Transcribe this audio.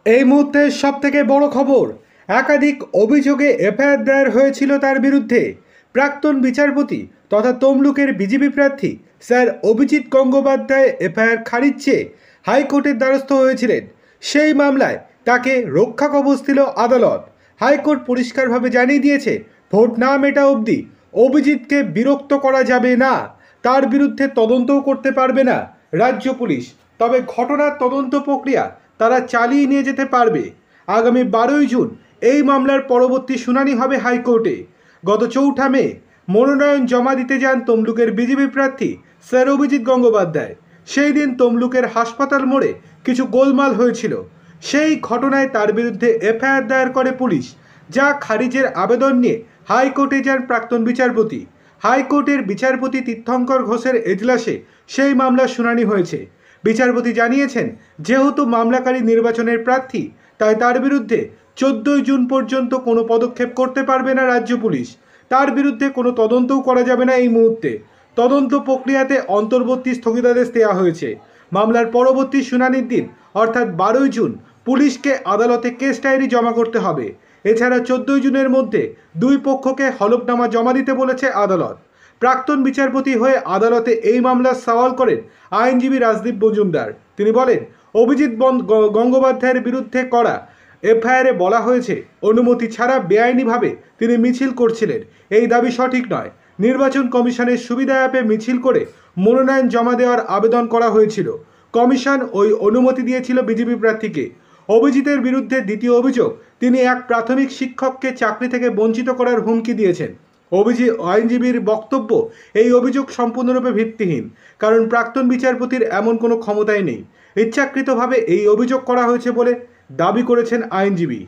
এই মুহূর্তে সবথেকে বড় খবর, একাধিক অভিযোগে এফআইআর দায়ের হয়েছিল তার বিরুদ্ধে। প্রাক্তন বিচারপতি তথা তমলুকের বিজেপি প্রার্থী স্যার অভিজিৎ গঙ্গোপাধ্যায় এফআইআর খারিজ চেয়ে হাইকোর্টের দ্বারস্থ হয়েছিলেন। সেই মামলায় তাকে রক্ষা কবচ দিল আদালত। হাইকোর্ট পরিষ্কারভাবে জানিয়ে দিয়েছে, ভোট না মেটা অবধি অভিজিৎকে বিরক্ত করা যাবে না, তার বিরুদ্ধে তদন্তও করতে পারবে না রাজ্য পুলিশ। তবে ঘটনার তদন্ত প্রক্রিয়া তারা চালিয়ে নিয়ে যেতে পারবে। আগামী 12ই জুন এই মামলার পরবর্তী শুনানি হবে হাইকোর্টে। গত 4 মে মনোনয়ন জমা দিতে যান তমলুকের বিজেপি প্রার্থী স্যার অভিজিৎ গঙ্গোপাধ্যায়। সেই দিন তমলুকের হাসপাতাল মোড়ে কিছু গোলমাল হয়েছিল। সেই ঘটনায় তার বিরুদ্ধে এফআইআর দায়ের করে পুলিশ, যা খারিজের আবেদন নিয়ে হাইকোর্টে যান প্রাক্তন বিচারপতি। হাইকোর্টের বিচারপতি তীর্থঙ্কর ঘোষের এজলাসে সেই মামলার শুনানি হয়েছে। বিচারপতি জানিয়েছেন, যেহেতু মামলাকারী নির্বাচনের প্রার্থী, তাই তার বিরুদ্ধে 14 জুন পর্যন্ত কোনো পদক্ষেপ করতে পারবে না রাজ্য পুলিশ। তার বিরুদ্ধে কোনো তদন্তও করা যাবে না এই মুহূর্তে। তদন্ত প্রক্রিয়াতে অন্তর্বর্তী স্থগিতাদেশ দেওয়া হয়েছে। মামলার পরবর্তী শুনানির দিন অর্থাৎ 12ই জুন পুলিশকে আদালতে কেস ডায়েরি জমা করতে হবে। এছাড়া 14 জুনের মধ্যে দুই পক্ষকে হলফনামা জমা দিতে বলেছে আদালত। প্রাক্তন বিচারপতি হয়ে আদালতে এই মামলার সওয়াল করেন আইনজীবী রাজদীপ মজুমদার। তিনি বলেন, অভিজিৎ গঙ্গোপাধ্যায়ের বিরুদ্ধে করা এফআইআরে বলা হয়েছে, অনুমতি ছাড়া বেআইনিভাবে তিনি মিছিল করছিলেন। এই দাবি সঠিক নয়। নির্বাচন কমিশনের সুবিধা অ্যাপে মিছিল করে মনোনয়ন জমা দেওয়ার আবেদন করা হয়েছিল। কমিশন ওই অনুমতি দিয়েছিল বিজেপি প্রার্থীকে। অভিজিতের বিরুদ্ধে দ্বিতীয় অভিযোগ, তিনি এক প্রাথমিক শিক্ষককে চাকরি থেকে বঞ্চিত করার হুমকি দিয়েছেন। আইনজীবীর বক্তব্য, এই অভিযোগ সম্পূর্ণরূপে ভিত্তিহীন, কারণ প্রাক্তন বিচারপতির এমন কোনো ক্ষমতাই নেই। ইচ্ছাকৃতভাবে এই অভিযোগ করা হয়েছে বলে দাবি করেছেন আইনজীবী।